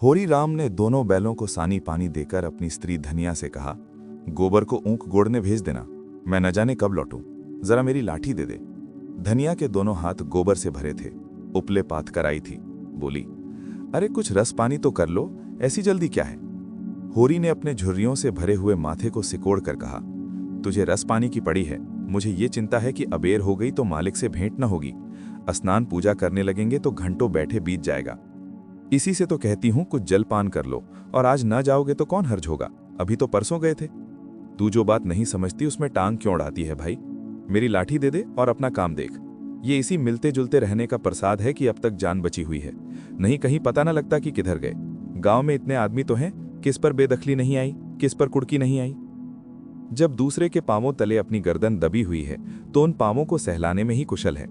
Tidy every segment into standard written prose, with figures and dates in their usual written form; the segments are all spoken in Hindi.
होरी राम ने दोनों बैलों को सानी पानी देकर अपनी स्त्री धनिया से कहा, गोबर को ऊंक गोड़ने भेज देना, मैं न जाने कब लौटूं, जरा मेरी लाठी दे दे। धनिया के दोनों हाथ गोबर से भरे थे, उपले पात कर आई थी। बोली, अरे कुछ रस पानी तो कर लो, ऐसी जल्दी क्या है। होरी ने अपने झुर्रियों से भरे हुए माथे को सिकोड़ कर कहा, तुझे रस पानी की पड़ी है, मुझे ये चिंता है कि अबेर हो गई तो मालिक से भेंट न होगी, स्नान पूजा करने लगेंगे तो घंटों बैठे बीत जाएगा। इसी से तो कहती हूं कुछ जलपान कर लो, और आज न जाओगे तो कौन हर्ज होगा, अभी तो परसों गए थे। तू जो बात नहीं समझती उसमें टांग क्यों अड़ाती है भाई। मेरी लाठी दे दे और अपना काम देख। ये इसी मिलते जुलते रहने का प्रसाद है कि अब तक जान बची हुई है, नहीं कहीं पता न लगता कि किधर गए। गांव में इतने आदमी तो हैं, किस पर बेदखली नहीं आई, किस पर कुड़की नहीं आई। जब दूसरे के पांवों तले अपनी गर्दन दबी हुई है तो उन पांवों को सहलाने में ही कुशल है।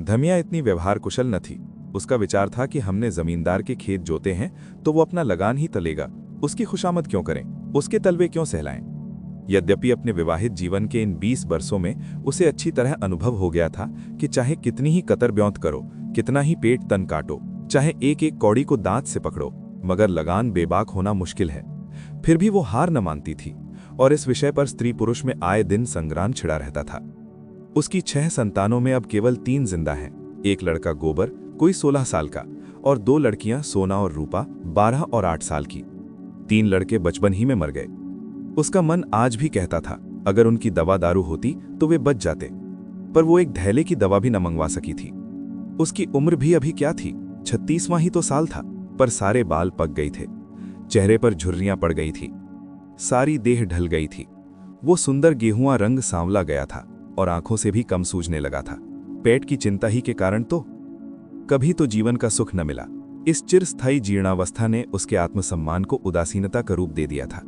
धमिया इतनी व्यवहार कुशल न थी। उसका विचार था कि हमने जमींदार के खेत जोते हैं तो वो अपना लगान ही तलेगा, उसकी खुशामद क्यों करें, उसके तलवे क्यों सहलाएं। यद्यपि अपने विवाहित जीवन के इन 20 वर्षों में उसे अच्छी तरह अनुभव हो गया था कि चाहे कितनी ही कतर ब्योंत करो, कितना ही पेट तन काटो, चाहे एक एक कौड़ी को दांत से पकड़ो, मगर लगान बेबाक होना मुश्किल है। फिर भी वो हार न मानती थी और इस विषय पर स्त्री पुरुष में आए दिन संग्राम छिड़ा रहता था। उसकी 6 संतानों में अब केवल 3 जिंदा हैं। एक लड़का गोबर, कोई 16 साल का, और 2 लड़कियां सोना और रूपा, 12 और 8 साल की। 3 लड़के बचपन ही में मर गए। उसका मन आज भी कहता था अगर उनकी दवा दारू होती तो वे बच जाते, पर वो एक धैले की दवा भी न मंगवा सकी थी। उसकी उम्र भी अभी क्या थी, 36वां ही तो साल था, पर सारे बाल पक गई थे, चेहरे पर झुर्रियां पड़ गई थी, सारी देह ढल गई थी। वो सुंदर गेहुआ रंग सांवला गया था और आंखों से भी कम सूझने लगा था। पेट की चिंता ही के कारण तो कभी तो जीवन का सुख न मिला। इस चिरस्थायी जीर्णावस्था ने उसके आत्मसम्मान को उदासीनता का रूप दे दिया था।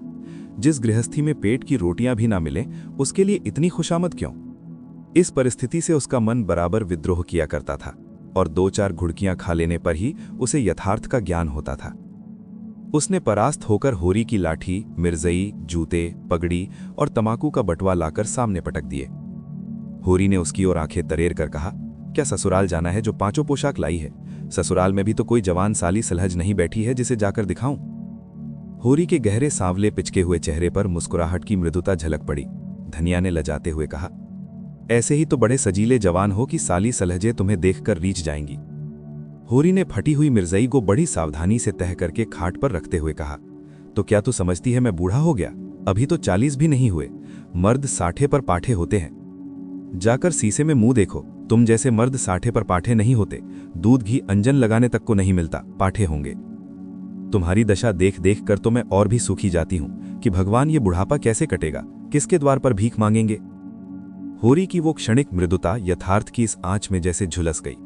जिस गृहस्थी में पेट की रोटियां भी ना मिले उसके लिए इतनी खुशामद क्यों। इस परिस्थिति से उसका मन बराबर विद्रोह किया करता था और 2-4 घुड़कियां खा लेने पर ही उसे यथार्थ का ज्ञान होता था। उसने परास्त होकर होरी की लाठी, मिर्जई, जूते, पगड़ी और तमाकू का बटवा लाकर सामने पटक दिए। होरी ने उसकी ओर आंखें तरेर कर कहा, क्या ससुराल जाना है जो 5 पोशाक लाई है। ससुराल में भी तो कोई जवान साली सलहज नहीं बैठी है जिसे जाकर दिखाऊं। होरी के गहरे सांवले पिचके हुए चेहरे पर मुस्कुराहट की मृदुता झलक पड़ी। धनिया ने लजाते हुए कहा, ऐसे ही तो बड़े सजीले जवान हो कि साली सलहजे तुम्हें देखकर रीझ जाएंगी। होरी ने फटी हुई मिर्जई को बड़ी सावधानी से तह करके खाट पर रखते हुए कहा, तो क्या तू समझती है मैं बूढ़ा हो गया, अभी तो 40 भी नहीं हुए। मर्द 60 पर पाठे होते हैं। जाकर शीशे में मुंह देखो, तुम जैसे मर्द 60 पर पाठे नहीं होते। दूध घी अंजन लगाने तक को नहीं मिलता, पाठे होंगे। तुम्हारी दशा देख देख कर तो मैं और भी सूखी जाती हूं कि भगवान ये बुढ़ापा कैसे कटेगा, किसके द्वार पर भीख मांगेंगे। होरी की वो क्षणिक मृदुता यथार्थ की इस आंच में जैसे झुलस गई।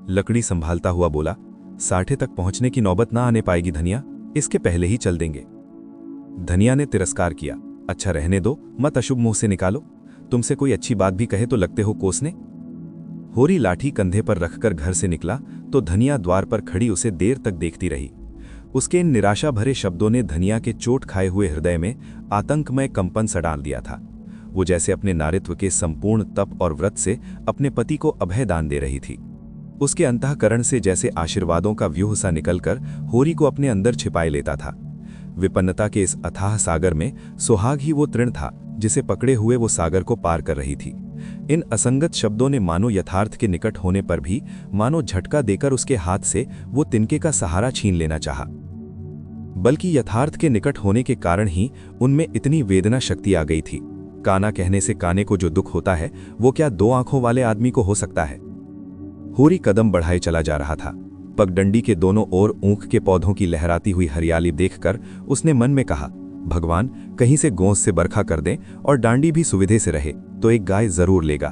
लकड़ी संभालता हुआ बोला, 60 तक पहुंचने की नौबत ना आने पाएगी धनिया, इसके पहले ही चल देंगे। धनिया ने तिरस्कार किया, अच्छा रहने दो, मत अशुभ मुंह से निकालो। तुमसे कोई अच्छी बात भी कहे तो लगते हो कोसने। होरी लाठी कंधे पर रखकर घर से निकला तो धनिया द्वार पर खड़ी उसे देर तक देखती रही। उसके इन निराशा भरे शब्दों ने धनिया के चोट खाए हुए हृदय में आतंकमय कंपन सा डाल दिया था। वो जैसे अपने नारित्व के संपूर्ण तप और व्रत से अपने पति को अभय दान दे रही थी। उसके अंतःकरण से जैसे आशीर्वादों का व्यूह सा निकलकर होरी को अपने अंदर छिपाए लेता था। विपन्नता के इस अथाह सागर में सुहाग ही वो तृण था जिसे पकड़े हुए वो सागर को पार कर रही थी। इन असंगत शब्दों ने मानो यथार्थ के निकट होने पर भी मानो झटका देकर उसके हाथ से वो तिनके का सहारा छीन लेना चाहा। बल्कि यथार्थ के निकट होने के कारण ही उनमें इतनी वेदना शक्ति आ गई थी। काना कहने से काने को जो दुख होता है वो क्या 2 आंखों वाले आदमी को हो सकता है। होरी कदम बढ़ाए चला जा रहा था। पगडंडी के दोनों ओर ऊख के पौधों की लहराती हुई हरियाली देखकर उसने मन में कहा, भगवान कहीं से गोंद से बरखा कर दें और डांडी भी सुविधे से रहे तो एक गाय जरूर लेगा।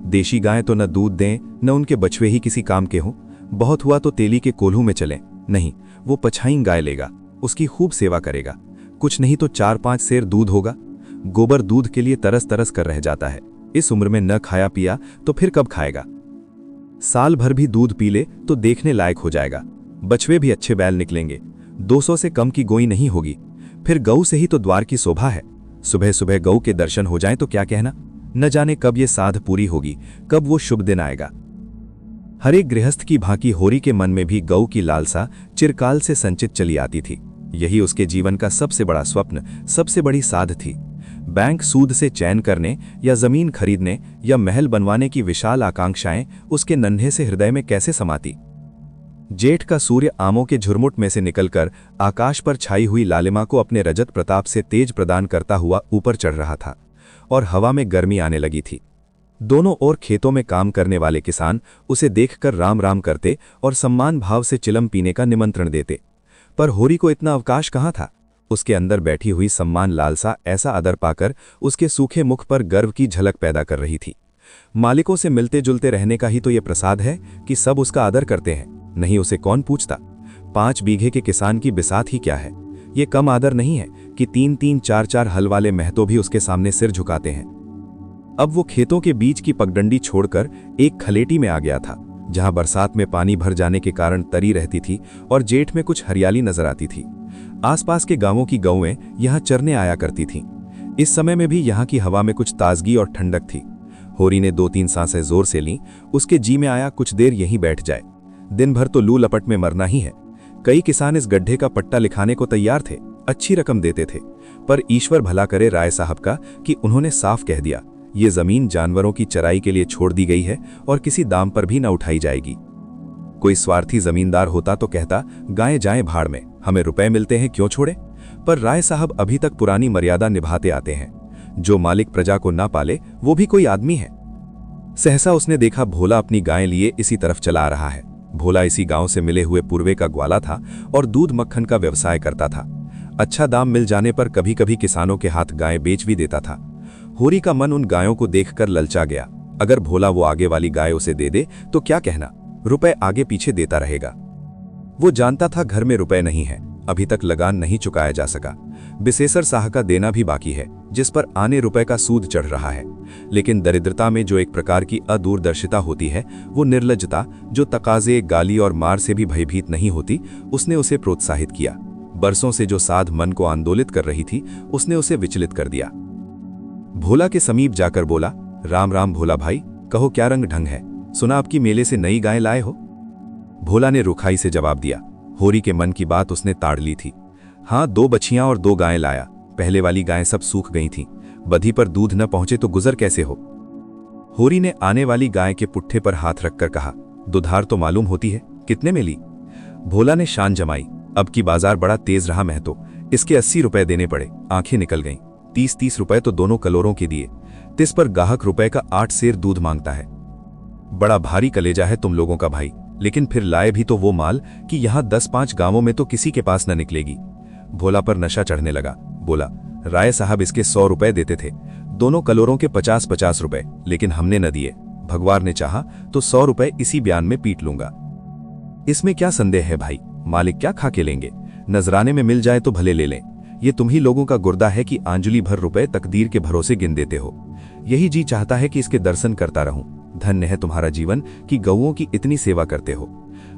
देशी गाय तो न दूध दें न उनके बछवे ही किसी काम के हों। बहुत हुआ तो तेली के कोल्हू में चलें, नहीं वो पछाई गाय लेगा, उसकी खूब सेवा करेगा। कुछ नहीं तो 4-5 सेर दूध होगा। गोबर दूध के लिए तरस तरस कर रह जाता है। इस उम्र में न खाया पिया तो फिर कब खाएगा। साल भर भी दूध पी ले तो देखने लायक हो जाएगा। बछवे भी अच्छे बैल निकलेंगे, 200 से कम की गोई नहीं होगी। फिर गऊ से ही तो द्वार की शोभा है। सुबह सुबह गऊ के दर्शन हो जाएं तो क्या कहना। न जाने कब ये साध पूरी होगी, कब वो शुभ दिन आएगा। हर एक गृहस्थ की भांति होरी के मन में भी गऊ की लालसा चिरकाल से संचित चली आती थी। यही उसके जीवन का सबसे बड़ा स्वप्न, सबसे बड़ी साध थी। बैंक सूद से चैन करने या जमीन खरीदने या महल बनवाने की विशाल आकांक्षाएं उसके नन्हे से हृदय में कैसे समाती। जेठ का सूर्य आमों के झुरमुट में से निकलकर आकाश पर छाई हुई लालिमा को अपने रजत प्रताप से तेज प्रदान करता हुआ ऊपर चढ़ रहा था और हवा में गर्मी आने लगी थी। दोनों ओर खेतों में काम करने वाले किसान उसे देखकर राम राम करते और सम्मान भाव से चिलम पीने का निमंत्रण देते, पर होरी को इतना अवकाश कहाँ था। उसके अंदर बैठी हुई सम्मान लालसा ऐसा आदर पाकर उसके सूखे मुख पर गर्व की झलक पैदा कर रही थी। मालिकों से मिलते जुलते रहने का ही तो ये प्रसाद है कि सब उसका आदर करते हैं, नहीं उसे कौन पूछता। 5 बीघे के किसान की बिसात ही क्या है। ये कम आदर नहीं है कि 3-3, 4-4 हल वाले महतो भी उसके सामने सिर झुकाते हैं। अब वो खेतों के बीच की पगडंडी छोड़कर एक खलेटी में आ गया था, जहां बरसात में पानी भर जाने के कारण तरी रहती थी और जेठ में कुछ हरियाली नजर आती थी। आसपास के गांवों की गौएं यहां चरने आया करती थीं। इस समय में भी यहां की हवा में कुछ ताजगी और ठंडक थी। होरी ने 2-3 सांसें जोर से लीं। उसके जी में आया कुछ देर यहीं बैठ जाए, दिन भर तो लू लपट में मरना ही है। कई किसान इस गड्ढे का पट्टा लिखाने को तैयार थे, अच्छी रकम देते थे, पर ईश्वर भला करे राय साहब का कि उन्होंने साफ कह दिया, ये जमीन जानवरों की चराई के लिए छोड़ दी गई है और किसी दाम पर भी न उठाई जाएगी। कोई स्वार्थी जमींदार होता तो कहता, गायें जाएं भाड़ में, हमें रुपए मिलते हैं क्यों छोड़े। पर राय साहब अभी तक पुरानी मर्यादा निभाते आते हैं। जो मालिक प्रजा को ना पाले वो भी कोई आदमी है। सहसा उसने देखा भोला अपनी गायें लिए इसी तरफ चला आ रहा है। भोला इसी गांव से मिले हुए पूर्वे का ग्वाला था और दूध मक्खन का व्यवसाय करता था। अच्छा दाम मिल जाने पर कभी कभी किसानों के हाथ गायें बेच भी देता था। होरी का मन उन गायों को देखकर ललचा गया। अगर भोला वो आगे वाली गाय उसे दे दे तो क्या कहना, रुपए आगे पीछे देता रहेगा। वो जानता था घर में रुपए नहीं है, अभी तक लगान नहीं चुकाया जा सका। बिसेसर साह का देना भी बाकी है, जिस पर आने रुपए का सूद चढ़ रहा है। लेकिन दरिद्रता में जो एक प्रकार की अदूरदर्शिता होती है, वो निर्लज्जता जो तकाजे, गाली और मार से भी भयभीत नहीं होती, उसने उसे प्रोत्साहित किया। बरसों से जो साध मन को आंदोलित कर रही थी, उसने उसे विचलित कर दिया। भोला के समीप जाकर बोला, राम राम भोला भाई, कहो क्या रंग ढंग है, सुना आपकी मेले से नई गाय लाए हो। भोला ने रुखाई से जवाब दिया। होरी के मन की बात उसने ताड़ ली थी। हाँ, 2 बछियां और 2 गायें लाया। पहले वाली गायें सब सूख गई थीं, बधी पर दूध न पहुंचे तो गुजर कैसे हो। होरी ने आने वाली गाय के पुट्ठे पर हाथ रखकर कहा, दुधार तो मालूम होती है, कितने में ली। भोला ने शान जमाई, अब की बाजार बड़ा तेज रहा महतो, इसके 80 रुपए देने पड़े। आंखें निकल गईं। 30-30 रुपए तो दोनों कलोरों के दिए। तिस पर गाहक रुपए का 8 सेर दूध मांगता है। बड़ा भारी कलेजा है तुम लोगों का भाई, लेकिन फिर लाए भी तो वो माल कि यहां 10-5 गांवों में तो किसी के पास न निकलेगी। भोला पर नशा चढ़ने लगा। बोला, राय साहब इसके 100 रुपए देते थे, दोनों कलोरों के 50-50 रुपए, लेकिन हमने न दिए। भगवान ने चाहा तो 100 रुपए इसी बयान में पीट लूंगा। इसमें क्या संदेह है भाई, मालिक क्या खा के लेंगे, नजराने में मिल जाए तो भले ले लें। ये तुम ही लोगों का गुर्दा है कि आंजुली भर रुपए तकदीर के भरोसे गिन देते हो। यही जी चाहता है कि इसके दर्शन करता रहूं। धन्य है तुम्हारा जीवन कि गौओं की इतनी सेवा करते हो।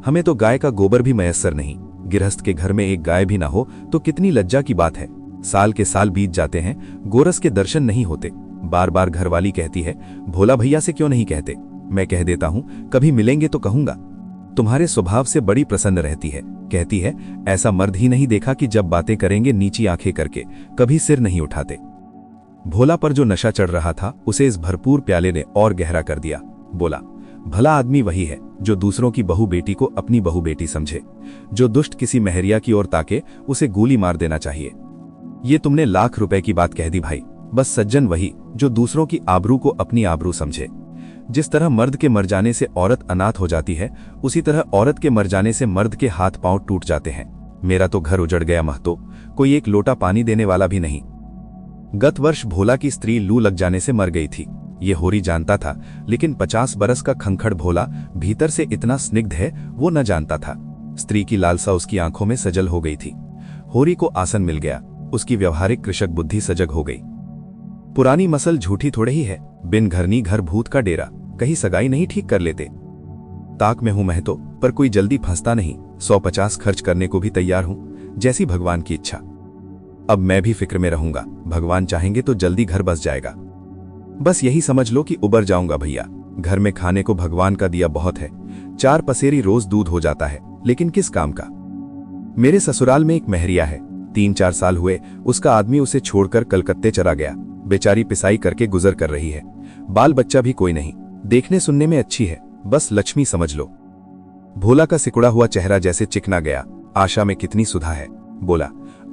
हमें तो गाय का गोबर भी मयस्सर नहीं। गृहस्थ के घर में एक गाय भी ना हो तो कितनी लज्जा की बात है। साल के साल बीत जाते हैं, गोरस के दर्शन नहीं होते। बार बार घरवाली कहती है, भोला भैया से क्यों नहीं कहते। मैं कह देता हूं, कभी मिलेंगे तो कहूंगा। तुम्हारे स्वभाव से बड़ी प्रसन्न रहती है। कहती है, ऐसा मर्द ही नहीं देखा कि जब बातें करेंगे नीची आंखें करके, कभी सिर नहीं उठाते। भोला पर जो नशा चढ़ रहा था उसे इस भरपूर प्याले ने और गहरा कर दिया। बोला, भला आदमी वही है जो दूसरों की बहू बेटी को अपनी बहू बेटी समझे। जो दुष्ट किसी महरिया की ओर ताके उसे गोली मार देना चाहिए। ये तुमने लाख रुपए की बात कह दी भाई। बस सज्जन वही जो दूसरों की आबरू को अपनी आबरू समझे। जिस तरह मर्द के मर जाने से औरत अनाथ हो जाती है, उसी तरह औरत के मर जाने से मर्द के हाथ पांव टूट जाते हैं। मेरा तो घर उजड़ गया महतो, कोई एक लोटा पानी देने वाला भी नहीं। गत वर्ष भोला की स्त्री लू लग जाने से मर गई थी। ये होरी जानता था, लेकिन 50 बरस का खंखड़ भोला भीतर से इतना स्निग्ध है वो न जानता था। स्त्री की लालसा उसकी आंखों में सजल हो गई थी। होरी को आसन मिल गया। उसकी व्यवहारिक कृषक बुद्धि सजग हो गई। पुरानी मसल झूठी थोड़े ही है। बिन घरनी घर भूत का डेरा, कहीं सगाई नहीं ठीक कर लेते। ताक में हूं महतो, पर कोई जल्दी फंसता नहीं। 150 खर्च करने को भी तैयार हूं, जैसी भगवान की इच्छा। अब मैं भी फिक्र में रहूंगा। भगवान चाहेंगे तो जल्दी घर बस जाएगा। बस यही समझ लो कि उबर जाऊंगा भैया। घर में खाने को भगवान का दिया बहुत है, 4 पसेरी रोज दूध हो जाता है, लेकिन किस काम का। मेरे ससुराल में एक महरिया है, 3-4 साल हुए उसका आदमी उसे छोड़कर कलकत्ते चला गया। बेचारी पिसाई करके गुजर कर रही है, बाल बच्चा भी कोई नहीं, देखने सुनने में अच्छी है, बस लक्ष्मी समझ लो। भोला का सिकुड़ा हुआ चेहरा जैसे चिकना गया। आशा में कितनी सुधा है। बोला,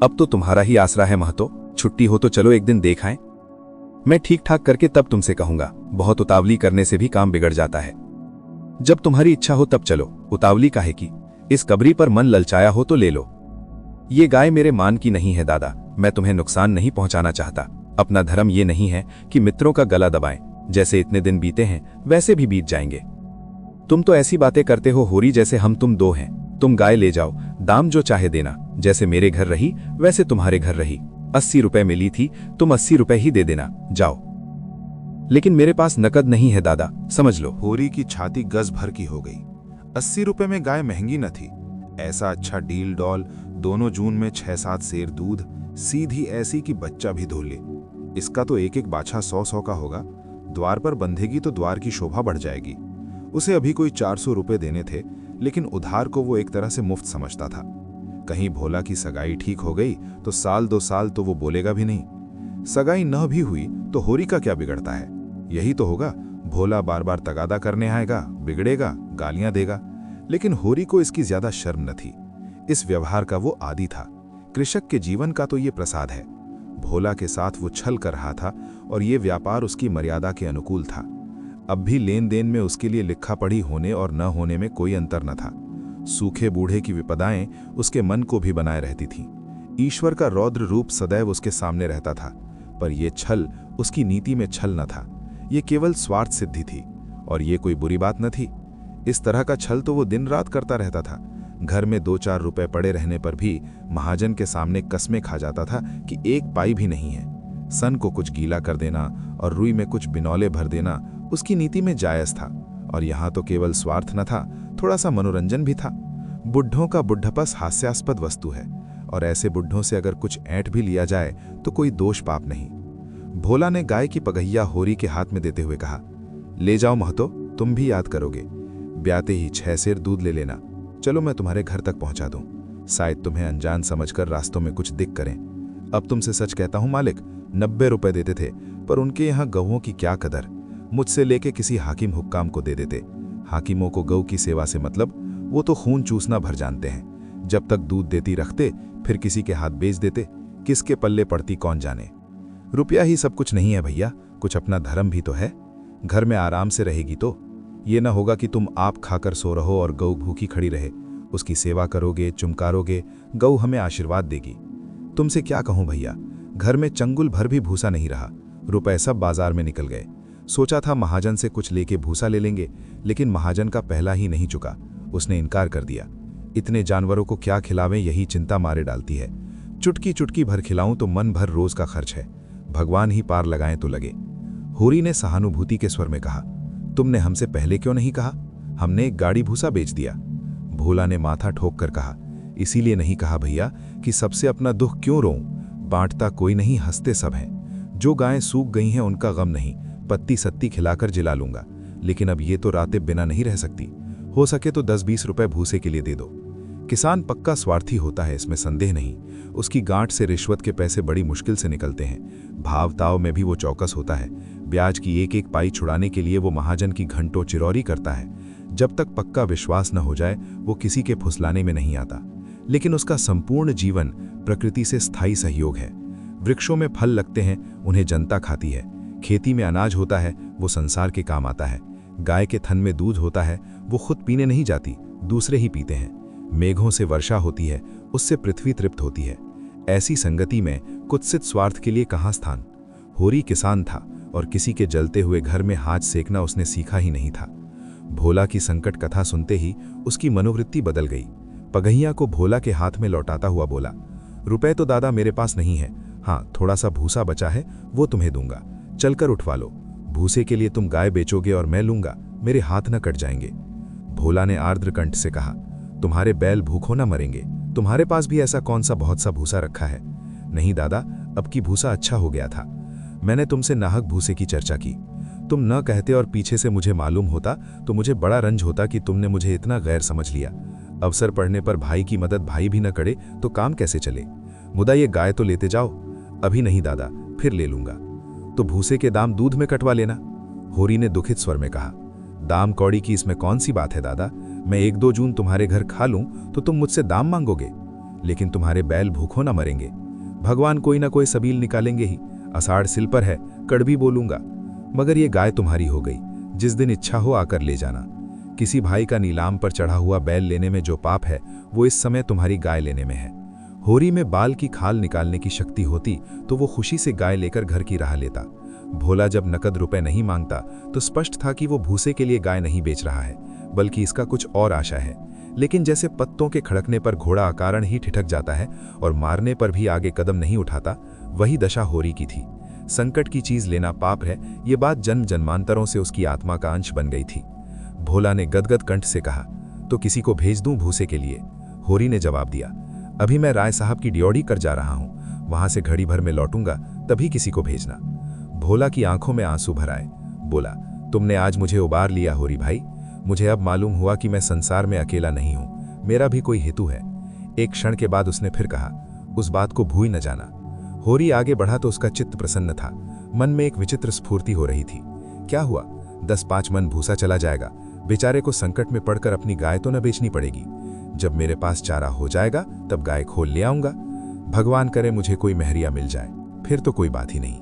अब तो तुम्हारा ही आसरा है महतो, छुट्टी हो तो चलो एक दिन देख आएं। मैं ठीक ठाक करके तब तुमसे कहूंगा, बहुत उतावली करने से भी काम बिगड़ जाता है। जब तुम्हारी इच्छा हो तब चलो, उतावली काहे की। इस कबरी पर मन ललचाया हो तो ले लो। ये गाय मेरे मान की नहीं है दादा, मैं तुम्हें नुकसान नहीं पहुंचाना चाहता। अपना धर्म ये नहीं है कि मित्रों का गला दबाएं, जैसे इतने दिन बीते हैं वैसे भी बीत जाएंगे। तुम तो ऐसी बातें करते हो होरी जैसे हम तुम दो हैं। तुम गाय ले जाओ, दाम जो चाहे देना, जैसे मेरे घर रही वैसे तुम्हारे घर रही। 80 रुपए मिली थी, तुम 80 रुपए ही दे देना, जाओ। लेकिन मेरे पास नकद नहीं है दादा, समझ लो। होरी की छाती गज भर की हो गई। 80 रुपए में गाय महंगी न थी। ऐसा अच्छा डील डॉल, दोनों जून में 6-7 सेर दूध, सीधी ऐसी कि बच्चा भी धो ले। इसका तो एक एक बाछा 100-100 का होगा। द्वार पर बंधेगी तो द्वार की शोभा बढ़ जाएगी। उसे अभी कोई 400 रुपए देने थे, लेकिन उधार को वो एक तरह से मुफ्त समझता था। कहीं भोला की सगाई ठीक हो गई तो 1-2 साल तो वो बोलेगा भी नहीं। सगाई न भी हुई तो होरी का क्या बिगड़ता है। यही तो होगा, भोला बार बार तगादा करने आएगा, बिगड़ेगा, गालियां देगा। लेकिन होरी को इसकी ज्यादा शर्म न थी। इस व्यवहार का वो आदी था। कृषक के जीवन का तो ये प्रसाद है। भोला के साथ वो छल कर रहा था और ये व्यापार उसकी मर्यादा के अनुकूल था। अब भी लेन देन में उसके लिए लिखा पढ़ी होने और न होने में कोई अंतर न था। सूखे बूढ़े की विपदाएं उसके मन को भी बनाए रहती थीं। ईश्वर का रौद्र रूप सदैव उसके सामने रहता था, पर यह छल उसकी नीति में छल न था। ये केवल स्वार्थ सिद्धि थी, और ये कोई बुरी बात न थी। इस तरह का छल तो वो दिन रात करता रहता था। घर में 2-4 रुपए पड़े रहने पर भी महाजन के सामने कस्में खा जाता था कि 1 पाई भी नहीं है। सन को कुछ गीला कर देना और रुई में कुछ बिनौले भर देना उसकी नीति में जायज था। और यहाँ तो केवल स्वार्थ न था, थोड़ा सा मनोरंजन भी था। बुढ़ों का बुढ़पस हास्यास्पद वस्तु है, और ऐसे बुढ़ों से अगर कुछ ऐंठ भी लिया जाए तो कोई दोष पाप नहीं। भोला ने गाय की पगहिया होरी के हाथ में देते हुए कहा, ले जाओ महतो, तुम भी याद करोगे। ब्याते ही 6 सेर दूध ले लेना। चलो मैं तुम्हारे घर तक पहुंचा दूं। शायद तुम्हें अनजान समझकर रास्तों में कुछ दिक करें। अब तुमसे सच कहता हूं मालिक, 90 रुपए देते थे, पर उनके यहाँ गऊओं की क्या कदर। मुझसे लेके किसी हाकिम हुक्काम को दे देते। हाकिमों को गऊ की सेवा से मतलब, वो तो खून चूसना भर जानते हैं। जब तक दूध देती रखते, फिर किसी के हाथ बेच देते। किसके पल्ले पड़ती कौन जाने। रुपया ही सब कुछ नहीं है भैया, कुछ अपना धर्म भी तो है। घर में आराम से रहेगी तो ये ना होगा कि तुम आप खाकर सो रहो और गऊ भूखी खड़ी रहे। उसकी सेवा करोगे, चुमकारोगे, गऊ हमें आशीर्वाद देगी। तुमसे क्या कहूं भैया, घर में चंगुल भर भी भूसा नहीं रहा। रुपए सब बाजार में निकल गए। सोचा था महाजन से कुछ लेके भूसा ले लेंगे, लेकिन महाजन का पहला ही नहीं चुका। उसने इनकार कर दिया। इतने जानवरों को क्या खिलावें, यही चिंता मारे डालती है। चुटकी चुटकी भर खिलाऊं तो मन भर रोज का खर्च है। भगवान ही पार लगाएं तो लगे। होरी ने सहानुभूति के स्वर में कहा, तुमने हमसे पहले क्यों नहीं कहा? हमने एक गाड़ी भूसा बेच दिया। भोला ने माथा ठोक कर कहा, इसीलिए नहीं कहा भैया कि सबसे अपना दुख क्यों रोऊं। बांटता कोई नहीं, हंसते सब हैं। जो गायें सूख गई हैं उनका गम नहीं, पत्ती सत्ती खिलाकर जिला लूंगा। लेकिन अब ये तो रातें बिना नहीं रह सकती। हो सके तो 10-20 रुपए भूसे के लिए दे दो। किसान पक्का स्वार्थी होता है, इसमें संदेह नहीं। उसकी गांठ से रिश्वत के पैसे बड़ी मुश्किल से निकलते हैं। भाव ताव में भी वो चौकस होता है। ब्याज की एक एक पाई छुड़ाने के लिए वो महाजन की घंटों चिरौरी करता है। जब तक पक्का विश्वास न हो जाए वो किसी के फुसलाने में नहीं आता। लेकिन उसका संपूर्ण जीवन प्रकृति से स्थायी सहयोग है। वृक्षों में फल लगते हैं, उन्हें जनता खाती है। खेती में अनाज होता है, वो संसार के काम आता है। गाय के थन में दूध होता है, वो खुद पीने नहीं जाती, दूसरे ही पीते हैं। मेघों से वर्षा होती है, उससे पृथ्वी तृप्त होती है। ऐसी संगति में कुत्सित स्वार्थ के लिए कहाँ स्थान। होरी किसान था और किसी के जलते हुए घर में हाथ सेकना उसने सीखा ही नहीं था। भोला की संकट कथा सुनते ही उसकी मनोवृत्ति बदल गई। पगहिया को भोला के हाथ में लौटाता हुआ बोला, रुपए तो दादा मेरे पास नहीं है, हाँ थोड़ा सा भूसा बचा है, वो तुम्हें दूंगा। चलकर उठवा लो। भूसे के लिए तुम गाय बेचोगे और मैं लूंगा, मेरे हाथ न कट जाएंगे। भोला ने आर्द्र कंठ से कहा, तुम्हारे बैल भूखों न मरेंगे। तुम्हारे पास भी ऐसा कौन सा बहुत सा भूसा रखा है? नहीं दादा, अब की भूसा अच्छा हो गया था। मैंने तुमसे नाहक भूसे की चर्चा की। तुम न कहते और पीछे से मुझे मालूम होता तो मुझे बड़ा रंज होता कि तुमने मुझे इतना गैर समझ लिया। अवसर पड़ने पर भाई की मदद भाई भी न करे तो काम कैसे चले। मुदा ये गाय तो लेते जाओ। अभी नहीं दादा, फिर ले लूंगा। तो भूसे के दाम दूध में कटवा लेना। होरी ने दुखित स्वर में कहा। दाम कौड़ी की इसमें कौन सी बात है दादा। मैं 1-2 जून तुम्हारे घर खा लूं तो तुम मुझसे दाम मांगोगे, लेकिन तुम्हारे बैल भूखों न मरेंगे। भगवान कोई ना कोई सबील निकालेंगे ही। आषाढ़ सिल पर है, कड़वी बोलूंगा। मगर ये गाय तुम्हारी हो गई। जिस दिन इच्छा हो आकर ले जाना। किसी भाई का नीलाम पर चढ़ा हुआ बैल लेने में जो पाप है वो इस समय तुम्हारी गाय लेने में है। होरी में बाल की खाल निकालने की शक्ति होती तो वो खुशी से गाय लेकर घर की राह लेता। भोला जब नकद रुपए नहीं मांगता तो स्पष्ट था कि वो भूसे के लिए गाय नहीं बेच रहा है, बल्कि इसका कुछ और आशा है। लेकिन जैसे पत्तों के खड़कने पर घोड़ा अकारण ही ठिठक जाता है और मारने पर भी आगे कदम नहीं उठाता, वही दशा होरी की थी। संकट की चीज लेना पाप है, ये बात जन्म जन्मांतरों से उसकी आत्मा का अंश बन गई थी। भोला ने गदगद कंठ से कहा, तो किसी को भेज दूं भूसे के लिए? होरी ने जवाब दिया, अभी मैं राय साहब की ड्योढ़ी कर जा रहा हूं, वहां से घड़ी भर में लौटूंगा, तभी किसी को भेजना। भोला की आंखों में आंसू भर आए। बोला, तुमने आज मुझे उबार लिया होरी भाई। मुझे अब मालूम हुआ कि मैं संसार में अकेला नहीं हूं, मेरा भी कोई हेतु है। एक क्षण के बाद उसने फिर कहा, उस बात को भूल न जाना। होरी आगे बढ़ा तो उसका चित्त प्रसन्न था। मन में एक विचित्र स्फूर्ति हो रही थी। क्या हुआ, 10-5 मन भूसा चला जाएगा। बेचारे को संकट में पड़कर अपनी गाय तो न बेचनी पड़ेगी। जब मेरे पास चारा हो जाएगा तब गाय खोल ले आऊंगा। भगवान करे मुझे कोई महरिया मिल जाए, फिर तो कोई बात ही नहीं।